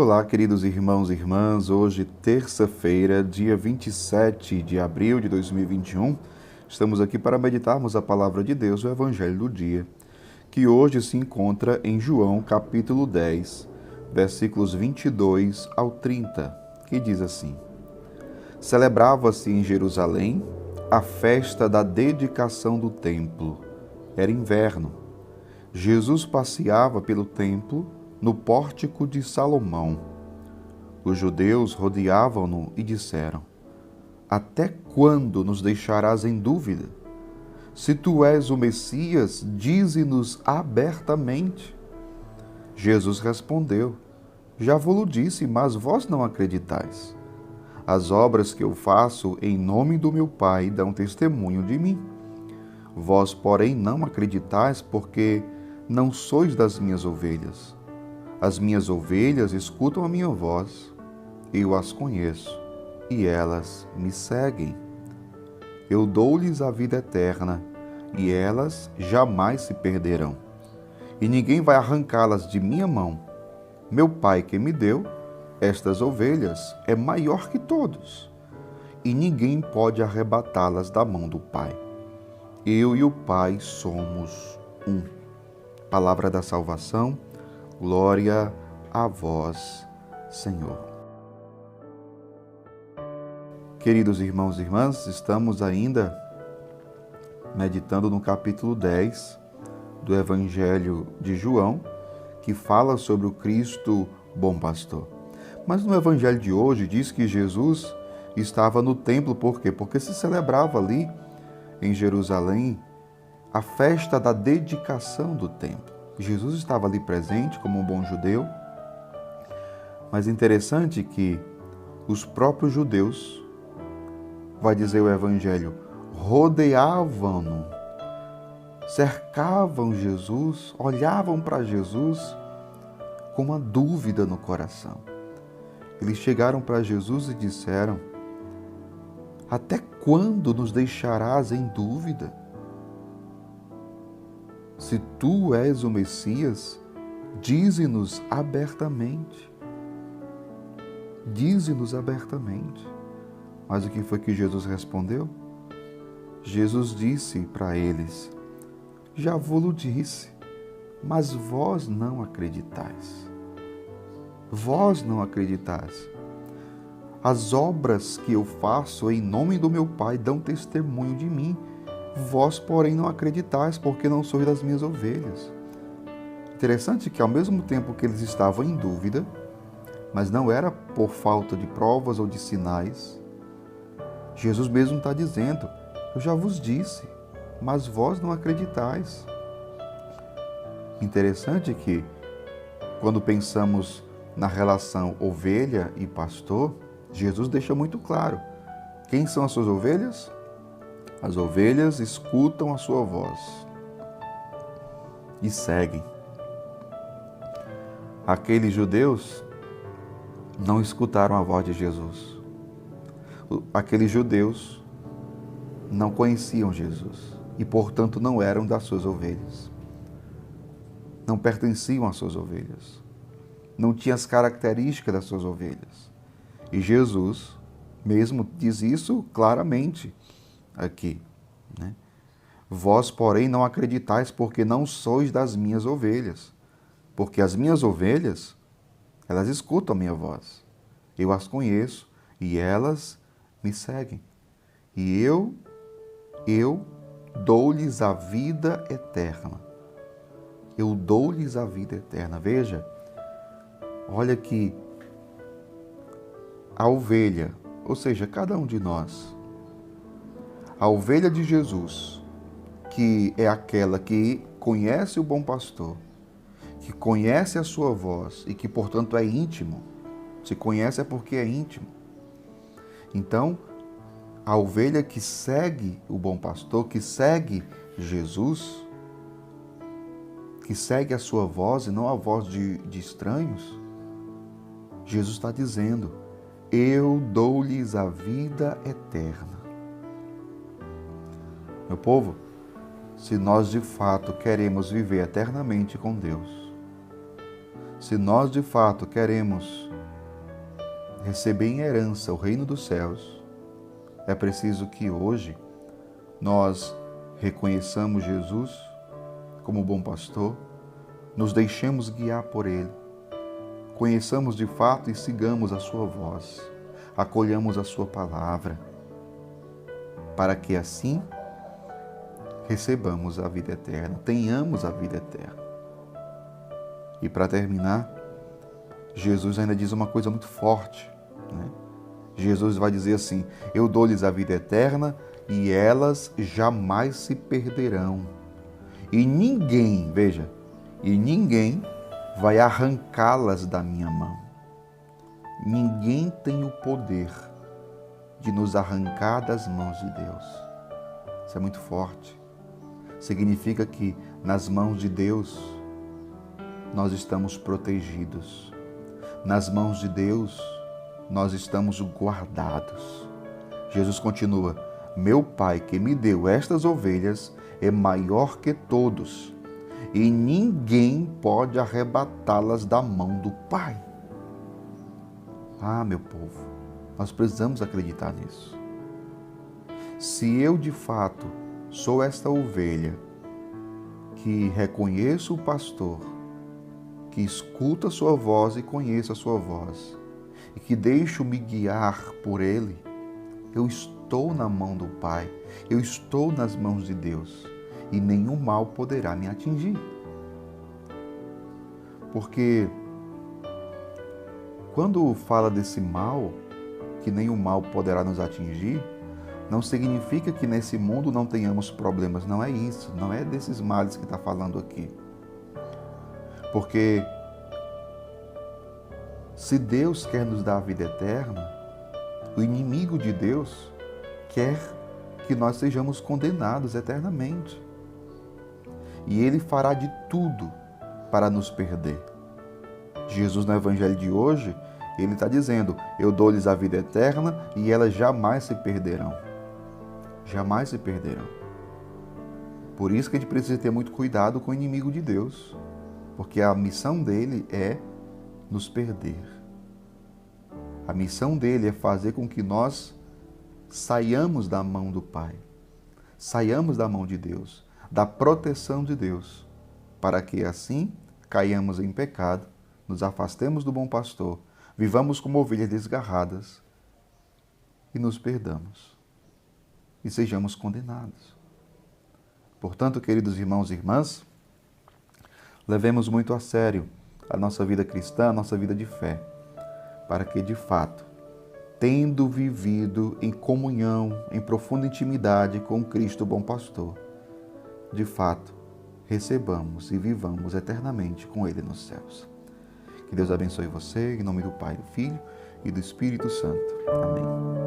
Olá, queridos irmãos e irmãs. Hoje, terça-feira, dia 27 de abril de 2021, estamos aqui para meditarmos a palavra de Deus, o Evangelho do dia, que hoje se encontra em João, capítulo 10, versículos 22 ao 30, que diz assim: Celebrava-se em Jerusalém a festa da dedicação do templo. Era inverno. Jesus passeava pelo templo no pórtico de Salomão. Os judeus rodeavam-no e disseram: Até quando nos deixarás em dúvida? Se tu és o Messias, dize-nos abertamente. Jesus respondeu: Já vos disse, mas vós não acreditais. As obras que eu faço em nome do meu Pai dão testemunho de mim. Vós, porém, não acreditais, porque não sois das minhas ovelhas. As minhas ovelhas escutam a minha voz, eu as conheço, e elas me seguem. Eu dou-lhes a vida eterna, e elas jamais se perderão, e ninguém vai arrancá-las de minha mão. Meu Pai que me deu estas ovelhas é maior que todos, e ninguém pode arrebatá-las da mão do Pai. Eu e o Pai somos um. Palavra da salvação. Glória a vós, Senhor. Queridos irmãos e irmãs, estamos ainda meditando no capítulo 10 do Evangelho de João, que fala sobre o Cristo bom pastor. Mas no Evangelho de hoje diz que Jesus estava no templo, por quê? Porque se celebrava ali em Jerusalém a festa da dedicação do templo. Jesus estava ali presente como um bom judeu, mas interessante que os próprios judeus, vai dizer o Evangelho, rodeavam-no, cercavam Jesus, olhavam para Jesus com uma dúvida no coração. Eles chegaram para Jesus e disseram: Até quando nos deixarás em dúvida? Se tu és o Messias, dize-nos abertamente. Dize-nos abertamente. Mas o que foi que Jesus respondeu? Jesus disse para eles: Já vos disse, mas vós não acreditais. Vós não acreditais. As obras que eu faço em nome do meu Pai dão testemunho de mim. Vós, porém, não acreditais, porque não sois das minhas ovelhas. Interessante que, ao mesmo tempo que eles estavam em dúvida, mas não era por falta de provas ou de sinais, Jesus mesmo está dizendo: Eu já vos disse, mas vós não acreditais. Interessante que, quando pensamos na relação ovelha e pastor, Jesus deixa muito claro: quem são as suas ovelhas? As ovelhas escutam a sua voz e seguem. Aqueles judeus não escutaram a voz de Jesus. Aqueles judeus não conheciam Jesus e, portanto, não eram das suas ovelhas. Não pertenciam às suas ovelhas. Não tinham as características das suas ovelhas. E Jesus mesmo diz isso claramente aqui, né? Vós, porém, não acreditais, porque não sois das minhas ovelhas. Porque as minhas ovelhas, elas escutam a minha voz. Eu as conheço e elas me seguem. E eu dou-lhes a vida eterna. Eu dou-lhes a vida eterna. Veja, olha que a ovelha, ou seja, cada um de nós, a ovelha de Jesus, que é aquela que conhece o bom pastor, que conhece a sua voz e que, portanto, é íntimo. Se conhece é porque é íntimo. Então, a ovelha que segue o bom pastor, que segue Jesus, que segue a sua voz e não a voz de estranhos, Jesus está dizendo: Eu dou-lhes a vida eterna. Meu povo, se nós de fato queremos viver eternamente com Deus, Se nós de fato queremos receber em herança o reino dos céus, é preciso que hoje nós reconheçamos Jesus como bom pastor, nos deixemos guiar por Ele, conheçamos de fato e sigamos a sua voz, acolhamos a sua palavra, para que assim recebamos a vida eterna, tenhamos a vida eterna. E para terminar, Jesus ainda diz uma coisa muito forte, né? Jesus vai dizer assim: eu dou-lhes a vida eterna e elas jamais se perderão. E ninguém, veja, e ninguém vai arrancá-las da minha mão. Ninguém tem o poder de nos arrancar das mãos de Deus. Isso é muito forte. Significa que nas mãos de Deus nós estamos protegidos. Nas mãos de Deus nós estamos guardados. Jesus continua: meu Pai que me deu estas ovelhas é maior que todos, e ninguém pode arrebatá-las da mão do Pai. Ah, meu povo, nós precisamos acreditar nisso. Se eu de fato sou esta ovelha que reconheço o pastor, que escuta a sua voz e conheço a sua voz, e que deixo-me guiar por Ele, eu estou na mão do Pai, eu estou nas mãos de Deus, e nenhum mal poderá me atingir. Porque quando fala desse mal, que nenhum mal poderá nos atingir, não significa que nesse mundo não tenhamos problemas, não é isso, não é desses males que está falando aqui. Porque se Deus quer nos dar a vida eterna, o inimigo de Deus quer que nós sejamos condenados eternamente. E ele fará de tudo para nos perder. Jesus, no Evangelho de hoje, ele está dizendo: eu dou-lhes a vida eterna e elas jamais se perderão. Jamais se perderão. Por isso que a gente precisa ter muito cuidado com o inimigo de Deus, porque a missão dele é nos perder. A missão dele é fazer com que nós saiamos da mão do Pai, saiamos da mão de Deus, da proteção de Deus, para que assim caiamos em pecado, nos afastemos do bom pastor, vivamos como ovelhas desgarradas e nos perdamos e sejamos condenados. Portanto, queridos irmãos e irmãs, levemos muito a sério a nossa vida cristã, a nossa vida de fé, para que, de fato, tendo vivido em comunhão, em profunda intimidade com Cristo, bom pastor, de fato, recebamos e vivamos eternamente com Ele nos céus. Que Deus abençoe você, em nome do Pai, do Filho e do Espírito Santo. Amém.